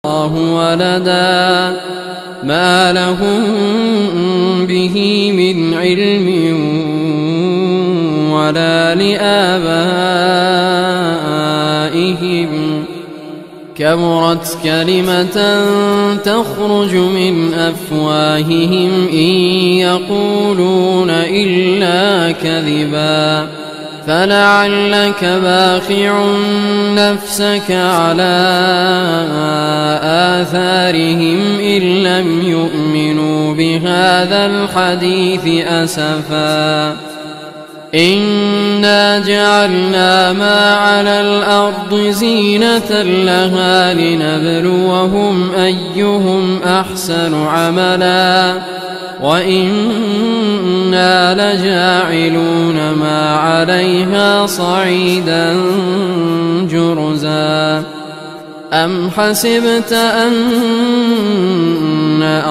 الله ولدا ما لهم به من علم ولا لآبائهم كبرت كلمة تخرج من أفواههم إن يقولون إلا كذبا فلعلك باخع نفسك على آثارهم إن لم يؤمنوا بهذا الحديث أسفا إنا جعلنا ما على الأرض زينة لها لنبلوهم أيهم أحسن عملا وإنا لجاعلون ما عليها صعيدا جرزا أم حسبت أن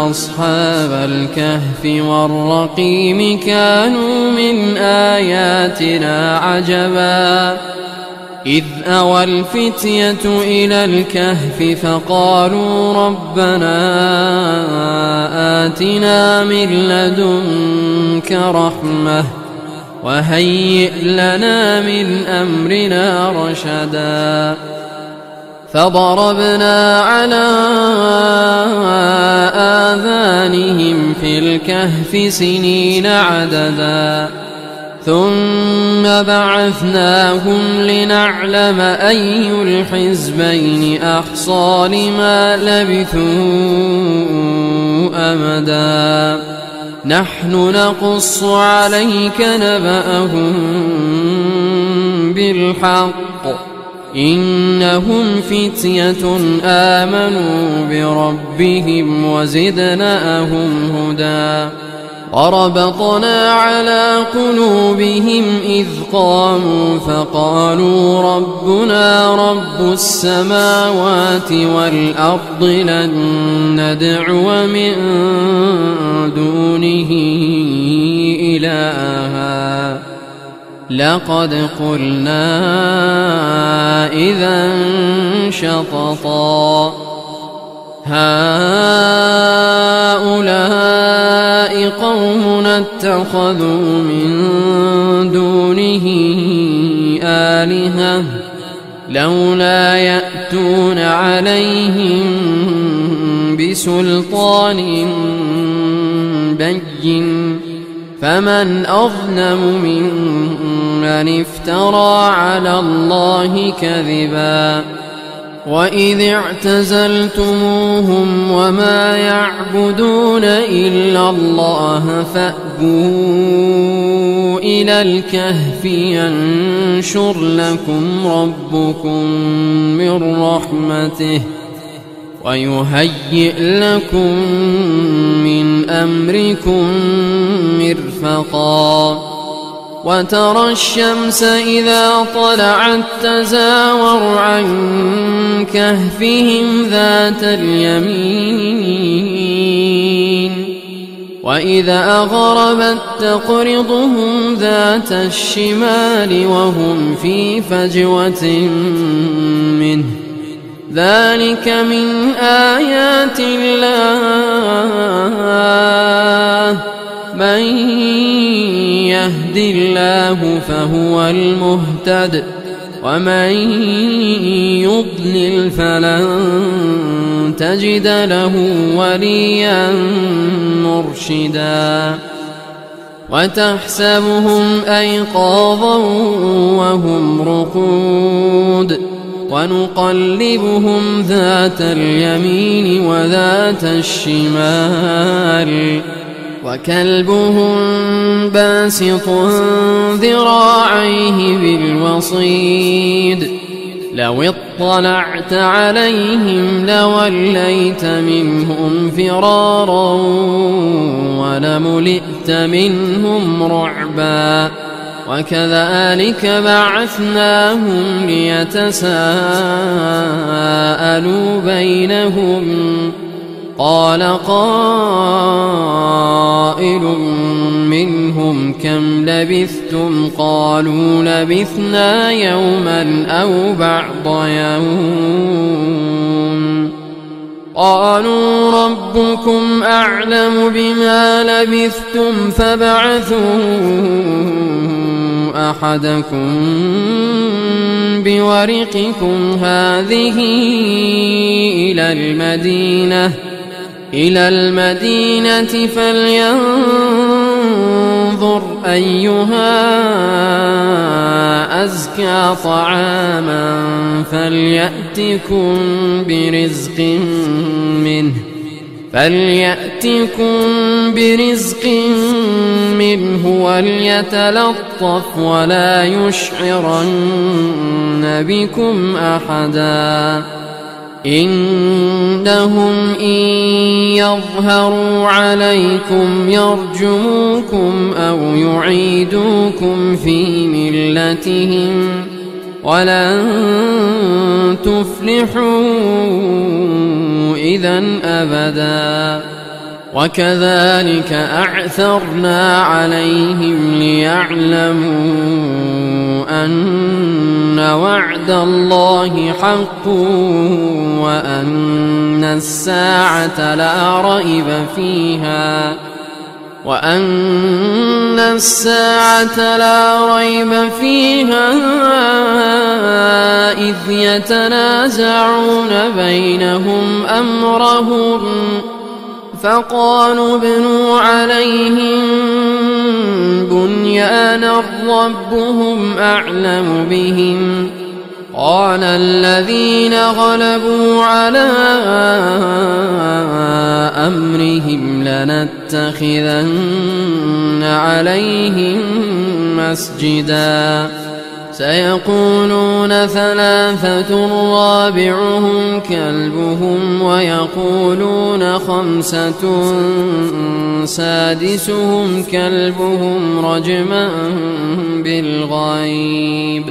أصحاب الكهف والرقيم كانوا من آياتنا عجبا إذ أوى الفتية إلى الكهف فقالوا ربنا آتنا من لدنك رحمة وهيئ لنا من أمرنا رشدا فضربنا على آذانهم في الكهف سنين عددا ثم بعثناهم لنعلم أي الحزبين أحصى لما لبثوا أمدا نحن نقص عليك نبأهم بالحق إنهم فتية آمنوا بربهم وزدناهم هدى وربطنا على قلوبهم إذ قاموا فقالوا ربنا رب السماوات والأرض لن ندعو من دونه إلها لقد قلنا إذا شططا هؤلاء قومنا اتخذوا من دونه آلهة لولا يأتون عليهم بسلطان بين فمن أظلم ممن افترى على الله كذبا وإذ اعتزلتموهم وما يعبدون إلا الله فأووا إلى الكهف ينشر لكم ربكم من رحمته ويهيئ لكم من أمركم مرفقا وترى الشمس إذا طلعت تزاور عن كهفهم ذات اليمين وإذا أغربت تقرضهم ذات الشمال وهم في فجوة منه ذلك من آيات الله من يهد الله فهو المهتد ومن يضلل فلن تجد له وليا مرشدا وتحسبهم أيقاظا وهم رقود ونقلبهم ذات اليمين وذات الشمال وكلبهم باسط ذراعيه بالوصيد لو اطلعت عليهم لوليت منهم فرارا ولملئت منهم رعبا وكذلك بعثناهم ليتساءلوا بينهم قال قائل منهم كم لبثتم قالوا لبثنا يوما أو بعض يوم قالوا ربكم أعلم بما لبثتم فابعثوا أحدكم بورقكم هذه إلى المدينة فلينظر أيها أزكى طعاما فليأتكم برزق منه وليتلطف ولا يشعرن بكم أحدا إنهم إن يظهروا عليكم يرجموكم أو يعيدوكم في ملتهم ولن تفلحوا إذن أبدا وكذلك أعثرنا عليهم ليعلموا أن وعد الله حق وأن الساعة لا ريب فيها إذ يتنازعون بينهم أمرهم فقالوا ابنوا عليهم بنيانا ربهم أعلم بهم قال الذين غلبوا على أمرهم لنتخذن عليهم مسجدا سيقولون ثلاثة رابعهم كلبهم ويقولون خمسة سادسهم كلبهم رجما بالغيب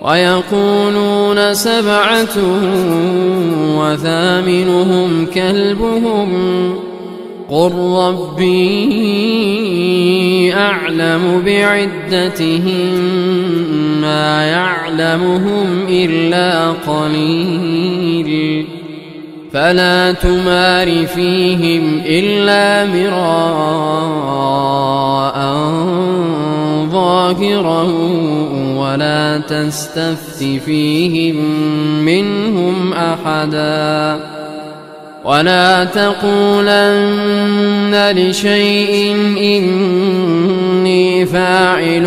ويقولون سبعة وثامنهم كلبهم قل ربي أعلم بعدتهم ما يعلمهم إلا قليل فلا تمار فيهم إلا مراء ظاهرا ولا تستفت فيهم منهم أحدا ولا تقولن لشيء إني فاعل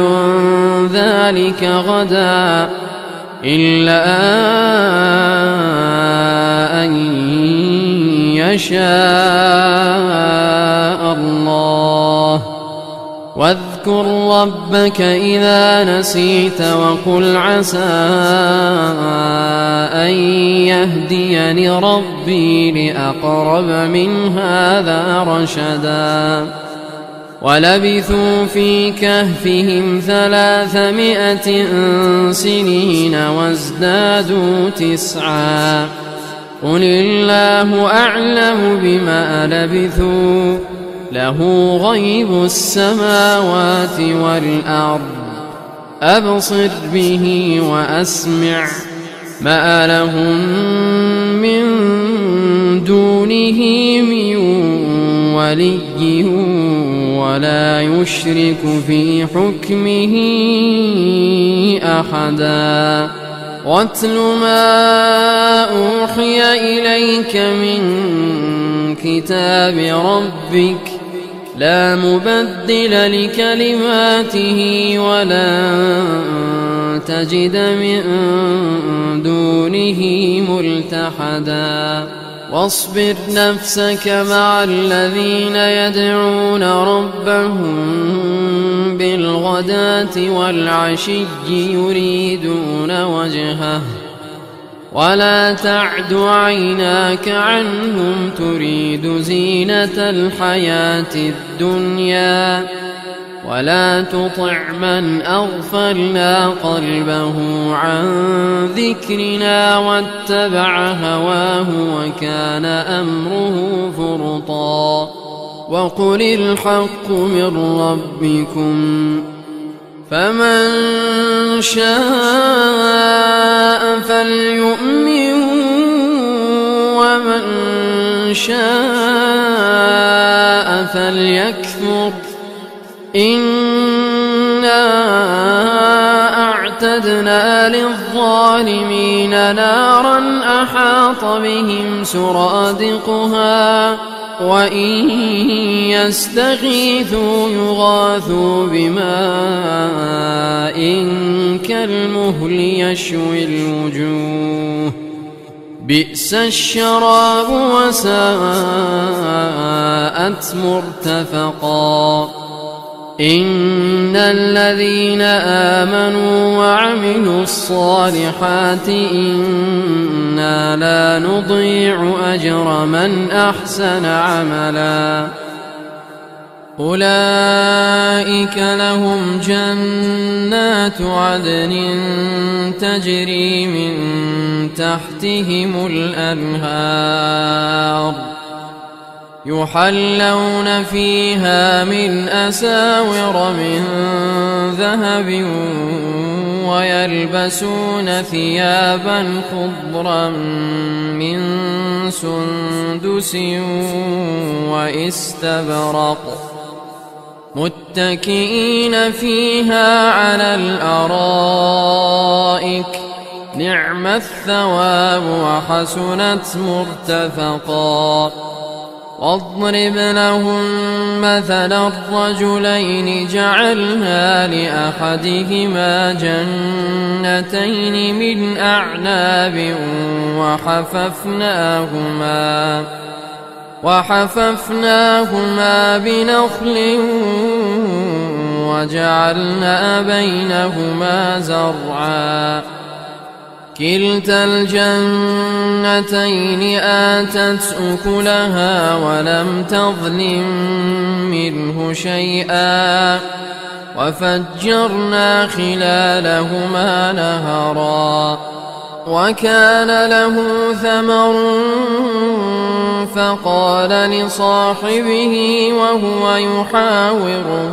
ذلك غدا إلا أن يشاء الله واذكر ربك إذا نسيت وقل عسى أن يهديني ربي لأقرب من هذا رشدا ولبثوا في كهفهم 300 سنين وازدادوا 9 قل الله أعلم بما لبثوا له غيب السماوات والأرض أبصر به وأسمع ما لهم من دونه من ولي ولا يشرك في حكمه أحدا واتل ما أوحي إليك من كتاب ربك لا مبدل لكلماته ولن تجد من دونه ملتحدا واصبر نفسك مع الذين يدعون ربهم بالغداة والعشي يريدون وجهه ولا تعد عيناك عنهم تريد زينة الحياة الدنيا ولا تطع من أغفلنا قلبه عن ذكرنا واتبع هواه وكان أمره فرطا وقل الحق من ربكم فمن شاء فليؤمن ومن شاء فليكفر إنا أعتدنا للظالمين نارا أحاط بهم سرادقها وإن يستغيثوا يغاثوا بماء كالمهل يشوي الوجوه بئس الشراب وساءت مرتفقا إن الذين آمنوا وعملوا الصالحات إنا لا نضيع أجر من أحسن عملا أولئك لهم جنات عدن تجري من تحتهم الأنهار يحلون فيها من أساور من ذهب ويلبسون ثيابا خضرا من سندس واستبرق متكئين فيها على الأرائك نعم الثواب وحسنت مرتفقا واضرب لهم مثلا الرجلين جعلنا لأحدهما جنتين من أعناب وحففناهما بنخل وجعلنا بينهما زرعا كلتا الجنتين آتت أكلها ولم تظلم منه شيئا وفجرنا خلالهما نهرا وكان له ثمر فقال لصاحبه وهو يحاوره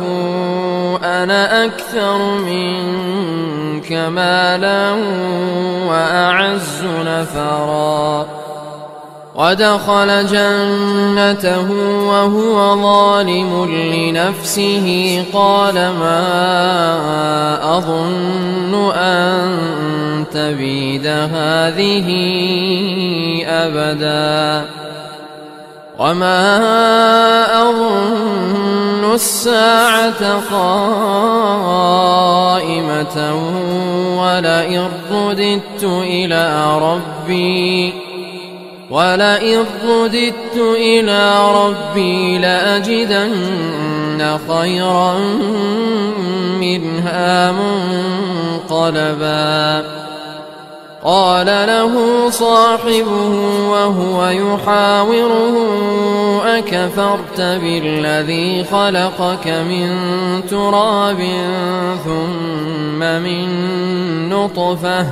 أنا أكثر منك مالا وأعز نفرا ودخل جنته وهو ظالم لنفسه قال ما أظن أن تبيد هذه أبدا وما أظن الساعة قائمة ولئن رددت إلى ربي لأجدن خيرا منها منقلبا قال له صاحبه وهو يحاوره أكفرت بالذي خلقك من تراب ثم من نطفة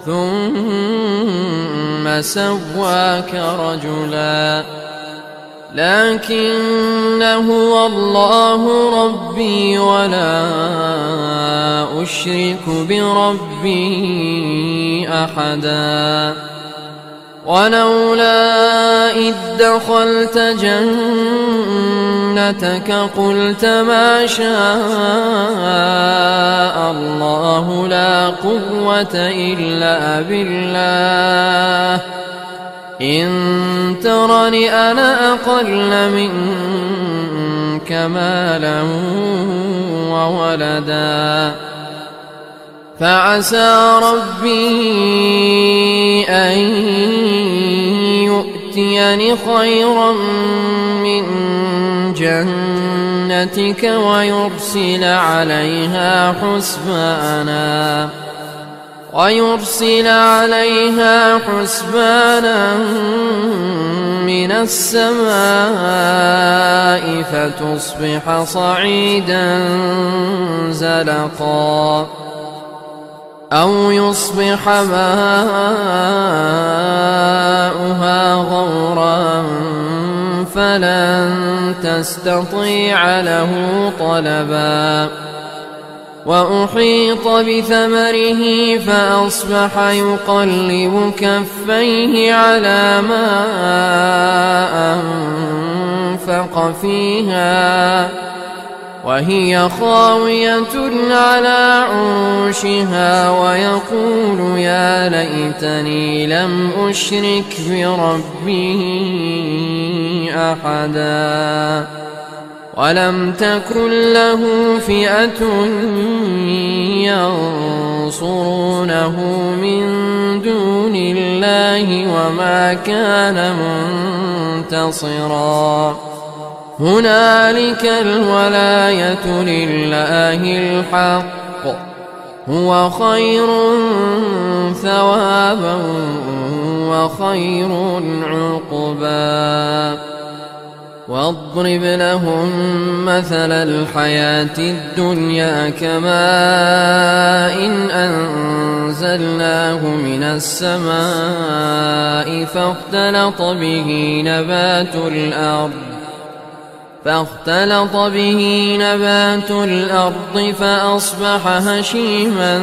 ثم سواك رجلا لكن هو الله ربي ولا أشرك بربي أحدا ولولا إذ دخلت جنتك قلت ما شاء الله لا قوة إلا بالله إن ترني أنا أقل منك مالا وولدا فعسى ربي أن يؤتيني خيرا من جنتك ويرسل عليها حسبانا من السماء فتصبح صعيدا زلقا أو يصبح ماؤها غورا فلن تستطيع له طلبا وأحيط بثمره فأصبح يقلب كفيه على ما الحق فيها وهي خاوية على عروشها ويقول يا ليتني لم أشرك بربي أحدا ولم تكن له فئة ينصرونه من دون الله وما كان منتصرا هنالك الولاية لله الحق هو خير ثوابا وخير عقبا واضرب لهم مثل الحياة الدنيا كماء أنزلناه من السماء فاختلط به نبات الأرض فأصبح هشيما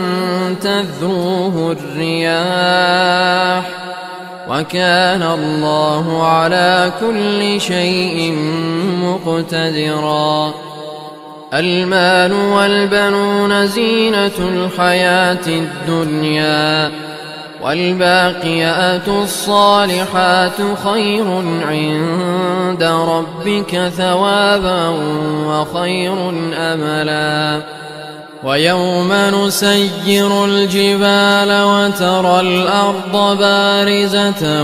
تذروه الرياح وكان الله على كل شيء مقتدرا المال والبنون زينة الحياة الدنيا والباقيات الصالحات خير عند ربك ثوابا وخير أملا ويوم نسير الجبال وترى الأرض بارزة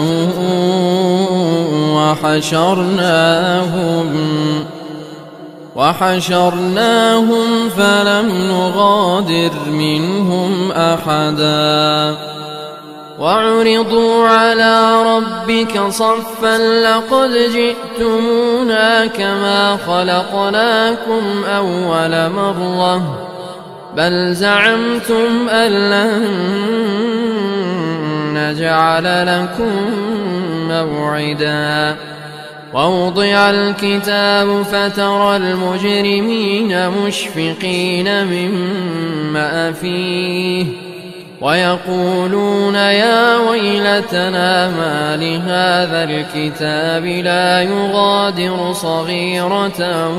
وحشرناهم فلم نغادر منهم أحدا وعرضوا على ربك صفا لقد جئتمونا كما خلقناكم أول مرة بل زعمتم أن لن نجعل لكم موعدا ووضع الكتاب فترى المجرمين مشفقين مما فيه ويقولون يا ويلتنا ما لهذا الكتاب لا يغادر صغيرة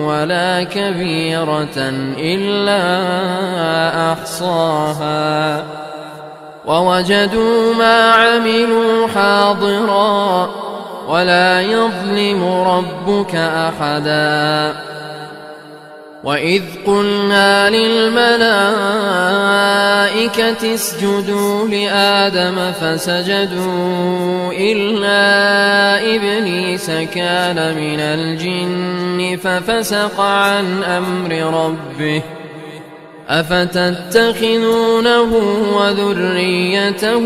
ولا كبيرة إلا أحصاها ووجدوا ما عملوا حاضرا ولا يظلم ربك أحدا وإذ قلنا للملائكة اسجدوا لآدم فسجدوا إلا إبليس كان من الجن ففسق عن أمر ربه أفتتخذونه وذريته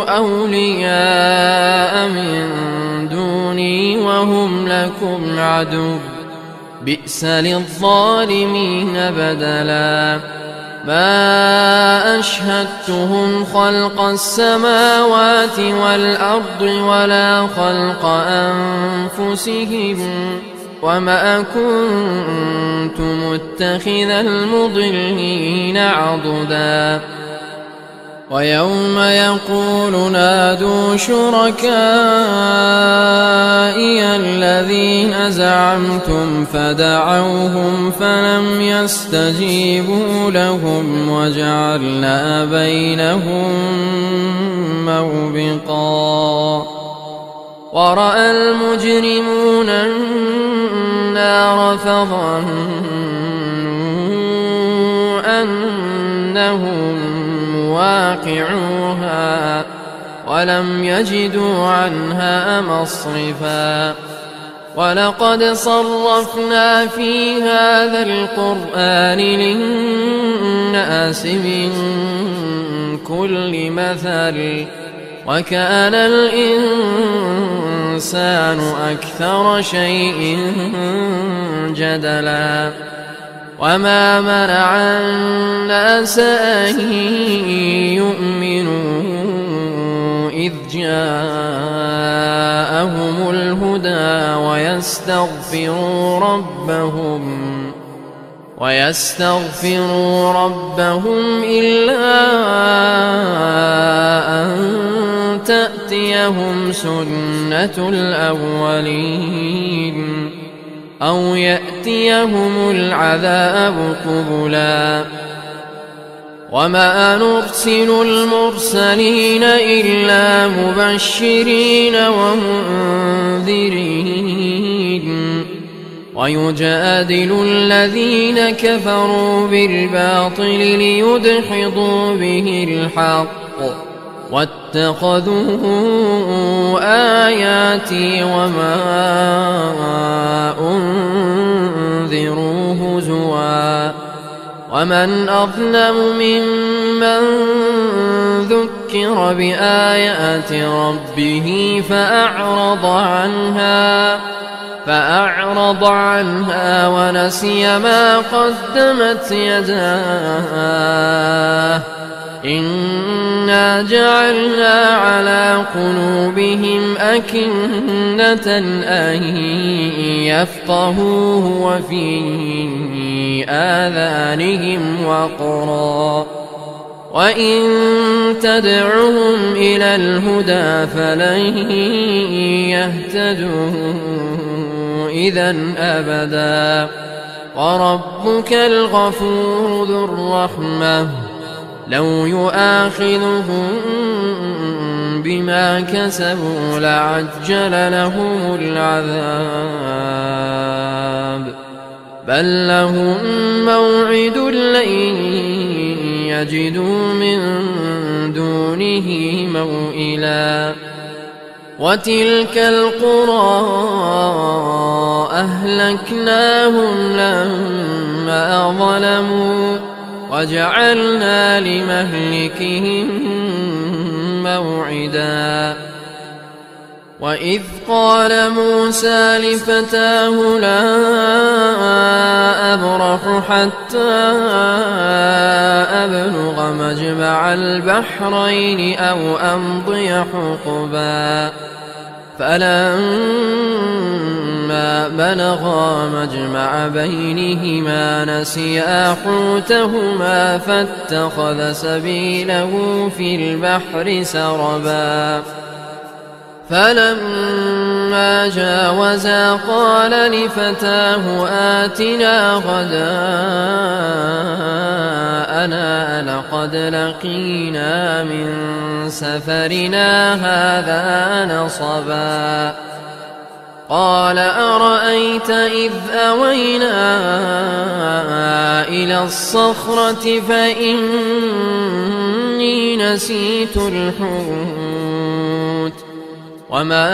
أولياء من دوني وهم لكم عدو بئس للظالمين بدلا ما أشهدتهم خلق السماوات والأرض ولا خلق أنفسهم وما كنت متخذ المضلين عضدا ويوم يقول نادوا شركائي الذين زعمتم فدعوهم فلم يستجيبوا لهم وجعلنا بينهم موبقا ورأى المجرمون النار فظنوا أنهم مواقعوها ولم يجدوا عنها مصرفا ولقد صرفنا في هذا القرآن للناس من كل مثل وكان الإنسان أكثر شيء جدلا وما منع الناس أن يؤمنوا إذ جاءهم الهدى ويستغفروا ربهم إلا أن تأتيهم سنة الأولين أو يأتيهم العذاب قبلا وما نرسل المرسلين إلا مبشرين ومنذرين ويجادل الذين كفروا بالباطل ليدحضوا به الحق واتخذوا آياتي وما أنذروا هزوا ومن أظلم ممن ذكر بآيات ربه فأعرض عنها ونسي ما قدمت يداه إنا جعلنا على قلوبهم أكنة أن يفقهوه وفي آذانهم وقرا وإن تدعهم إلى الهدى فلن يهتدوا إذا أبدا وربك الغفور ذو الرحمة لو يؤاخذهم بما كسبوا لعجل لهم العذاب بل لهم موعد لن يجدوا من دونه موئلا وتلك القرى أهلكناهم لما ظلموا وجعلنا لمهلكهم موعدا وإذ قال موسى لفتاه لا أبرح حتى أبلغ مجمع البحرين أو أمضي حقبا فلما بلغا مجمع بينهما نسيا حوتهما فاتخذ سبيله في البحر سربا فلما جاوزا قال لفتاه آتنا غداءنا لقد لقينا من سفرنا هذا نصبا قال أرأيت إذ أوينا إلى الصخرة فإني نسيت الحوت وما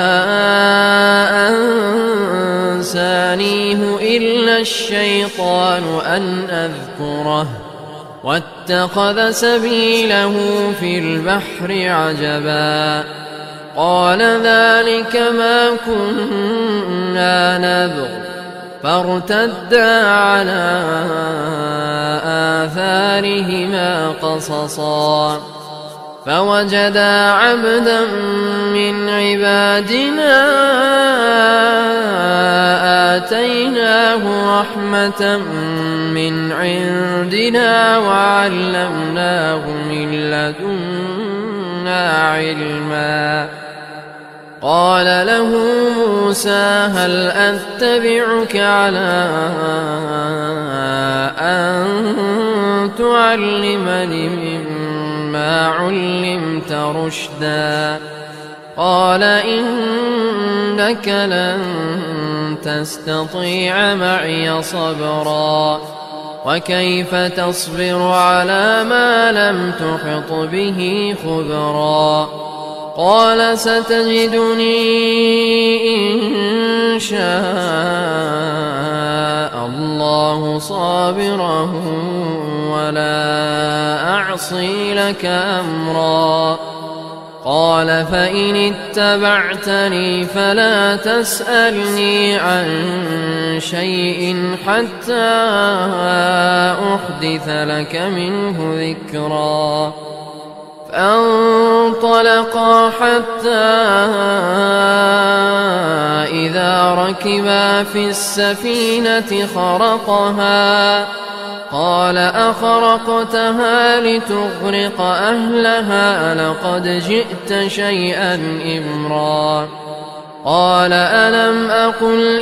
أنسانيه إلا الشيطان أن أذكره واتخذ سبيله في البحر عجبا قال ذلك ما كنا نبغ فارتدا على آثارهما قصصا فوجدا عبدا من عبادنا آتيناه رحمة من عندنا وعلمناه من لدنا علما قال له موسى هل أتبعك على أن تعلمني مما علمت رشدا قال إنك لن تستطيع معي صبرا وكيف تصبر على ما لم تحط به خبرا قال ستجدني إن شاء الله صابرا ولا أعصي لك أمرا قال فإن اتبعتني فلا تسألني عن شيء حتى أحدث لك منه ذكرا فانطلقا حتى إذا راكبا في السفينة خرقها قال أخرقتها لتغرق أهلها لقد جئت شيئا إمرا قال ألم أقل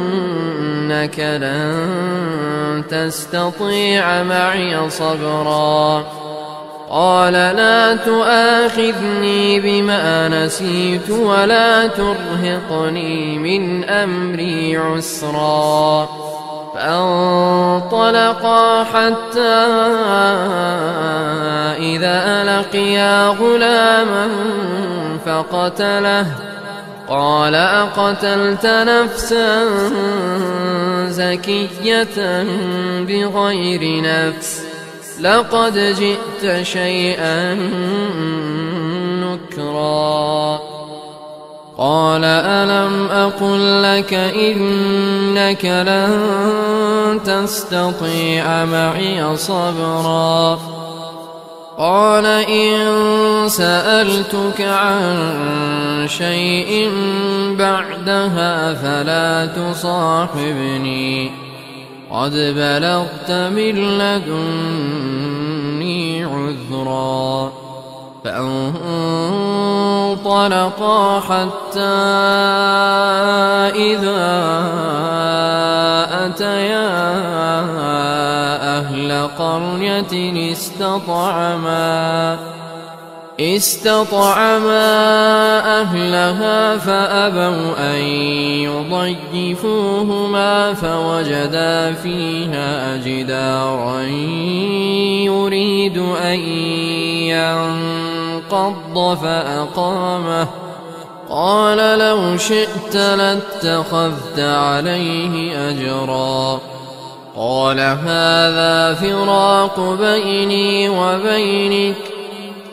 إنك لن تستطيع معي صبرا قال لا تؤاخذني بما نسيت ولا ترهقني من أمري عسرا فانطلقا حتى إذا لقيا غلاما فقتله قال أقتلت نفسا زكية بغير نفس لقد جئت شيئا نكرا قال ألم أقل لك إنك لن تستطيع معي صبرا قال إن سألتك عن شيء بعدها فلا تصاحبني قد بلغت من لدني عذرا فانطلقا حتى إذا أتيا أهل قرية استطعما أهلها فأبوا أن يضيفوهما فوجدا فيها جدارا يريد أن ينقض فأقامه قال لو شئت لاتخذت عليه أجرا قال هذا فراق بيني وبينك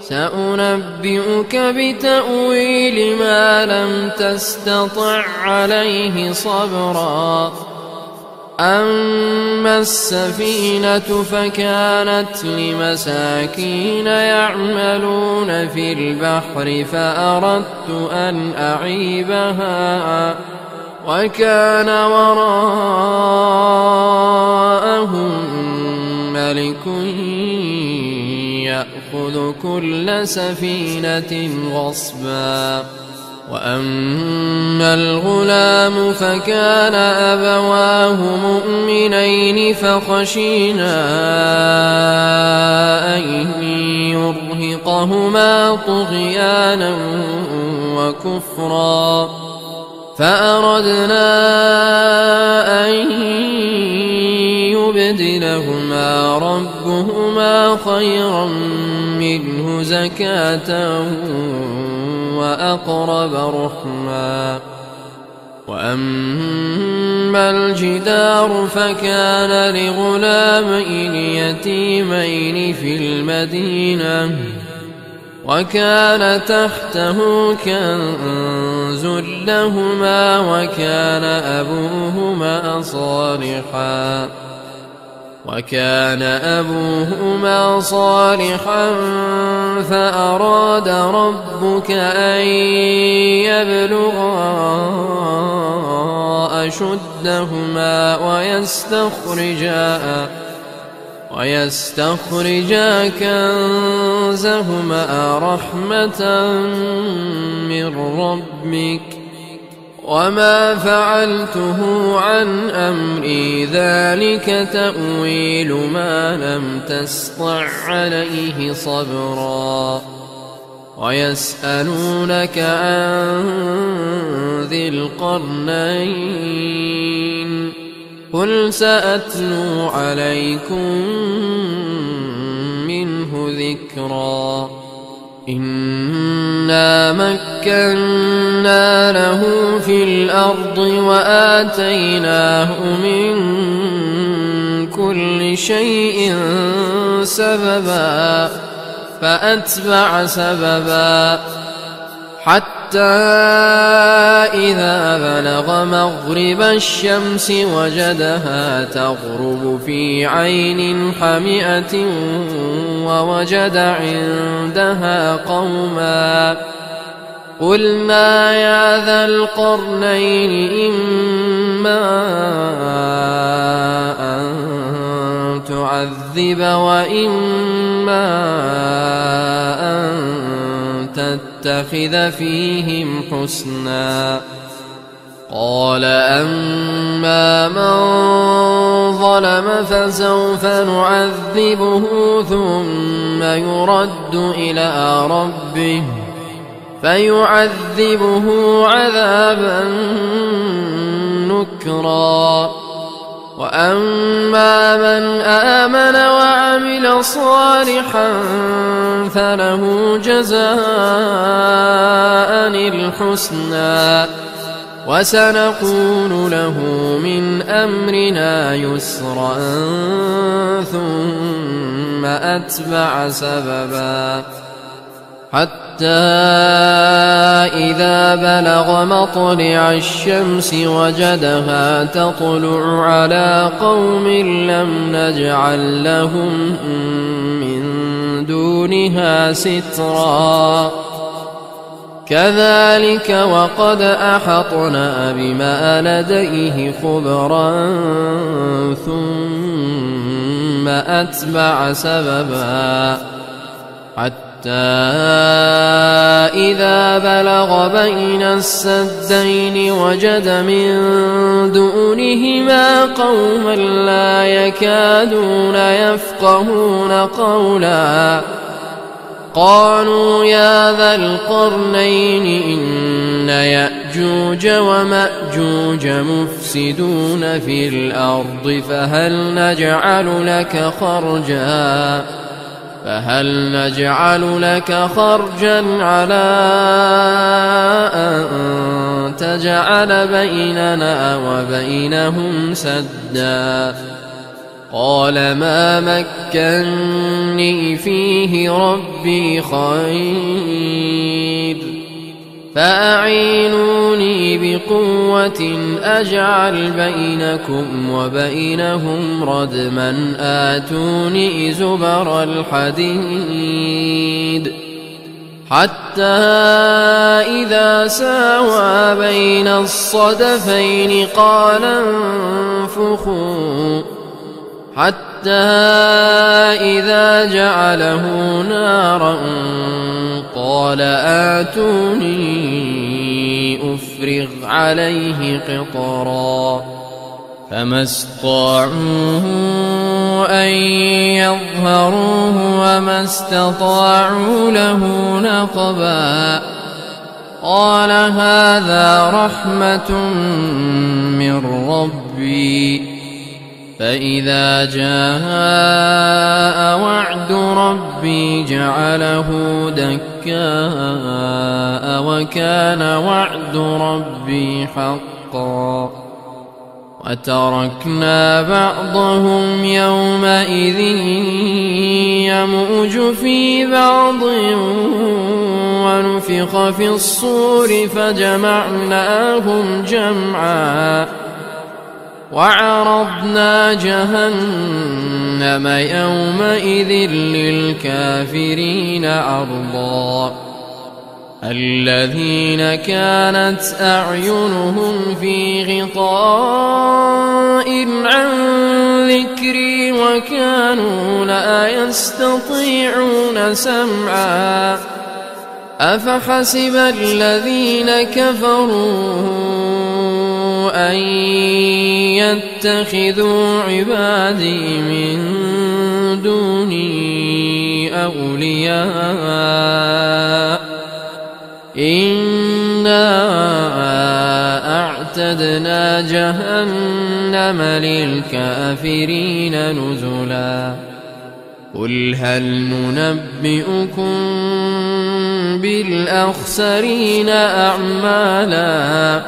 سأنبئك بتأويل ما لم تستطع عليه صبرا أما السفينة فكانت لمساكين يعملون في البحر فأردت أن أعيبها وكان وراءهم ملك يأخذ كل سفينة غصبا وأما الغلام فكان أبواه مؤمنين فخشينا أن يرهقهما طغيانا وكفرا فأردنا أن يبدلهما ربهما خيرا منه زكاة وأقرب رحما وأما الجدار فكان لغلامين يتيمين في المدينة وكان تحته كنز لهما وكان أبوهما صالحا فأراد ربك أن يبلغا أشدهما ويستخرجا كنزهما رحمة من ربك وما فعلته عن أمري ذلك تأويل ما لم تسطع عليه صبرا ويسألونك عن ذي القرنين قل سأتلو عليكم منه ذكرا إنا مكنا له في الأرض وآتيناه من كل شيء سببا فأتبع سببا حتى إذا بلغ مغرب الشمس وجدها تغرب في عين حمئة قلنا يا ذا القرنين إما أن تعذب وإما أن تتخذ فيهم حسنا. قال أما من ظلم فسوف نعذبه ثم يرد إلى ربه فيعذبه عذابا نكرا. وأما من آمن وعمل صالحا فله جزاء الحسنى وسنقول له من أمرنا يسرا ثم أتبع سببا حتى إذا بلغ مطلع الشمس وجدها تطلع على قوم لم نجعل لهم من دونها سترا كذلك وقد أحطنا بما لديه خبرا ثم أتبع سببا حتى إذا بلغ بين السدين وجد من دونهما قوما لا يكادون يفقهون قولا قالوا يا ذا القرنين إن يأجوج ومأجوج مفسدون في الأرض فهل نجعل لك خرجا على أن تجعل بيننا وبينهم سدا قال ما مكني فيه ربي خير فأعينوني بقوة أجعل بينكم وبينهم ردما آتوني زبر الحديد حتى إذا ساوى بين الصدفين قال انفخوا حتى إذا جعله نارا قال آتوني أفرغ عليه قطرا فما استطاعوا أن يظهروه وما استطاعوا له نقبا قال هذا رحمة من ربي فإذا جاء وعد ربي جعله دكاء وكان وعد ربي حقا وتركنا بعضهم يومئذ يموج في بعض ونفخ في الصور فجمعناهم جمعا وعرضنا جهنم يومئذ للكافرين عرضا الذين كانت أعينهم في غطاء عن ذكري وكانوا لا يستطيعون سمعا أفحسب الذين كفروا أن يتخذوا عبادي من دوني أولياء إنا أعتدنا جهنم للكافرين نزلا قل هل ننبئكم بالأخسرين أعمالا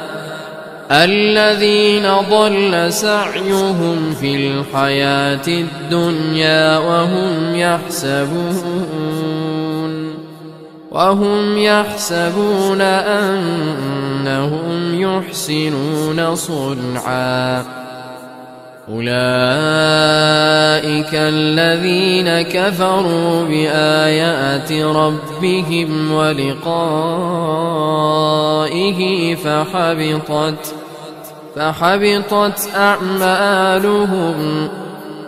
الذين ضل سعيهم في الحياة الدنيا وهم يحسبون أنهم يحسنون صنعا أولئك الذين كفروا بآيات ربهم ولقائه فحبطت أعمالهم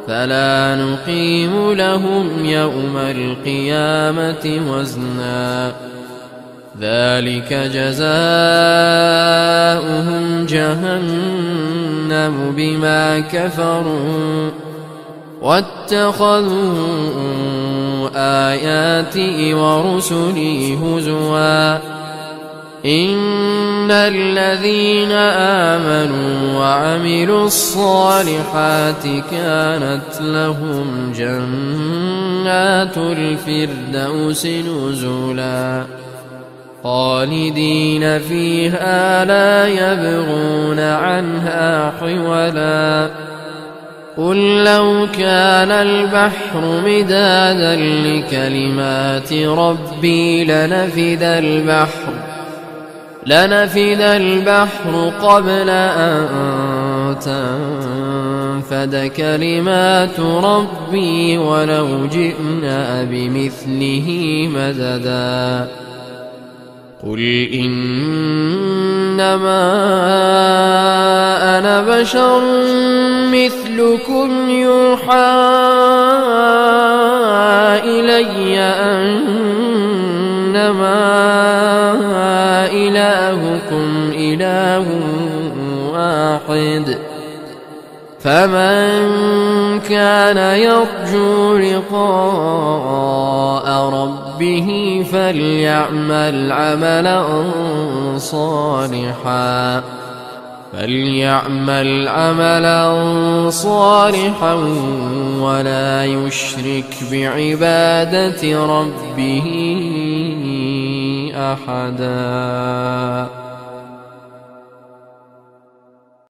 فلا نقيم لهم يوم القيامة وزنا ذلك جزاؤهم جهنم بما كفروا واتخذوا آياتي ورسلي هزوا إن الذين آمنوا وعملوا الصالحات كانت لهم جنات الفردوس نزلا خالدين فيها لا يبغون عنها حولا قل لو كان البحر مدادا لكلمات ربي لنفد البحر قبل أن تنفد كلمات ربي ولو جئنا بمثله مددا قل إنما أنا بشر مثلكم يوحى إلي أنما إلهكم إله واحد فمن كان يرجو لقاء ربه فليعمل عملا صالحا ولا يشرك بعبادة ربه أحدا.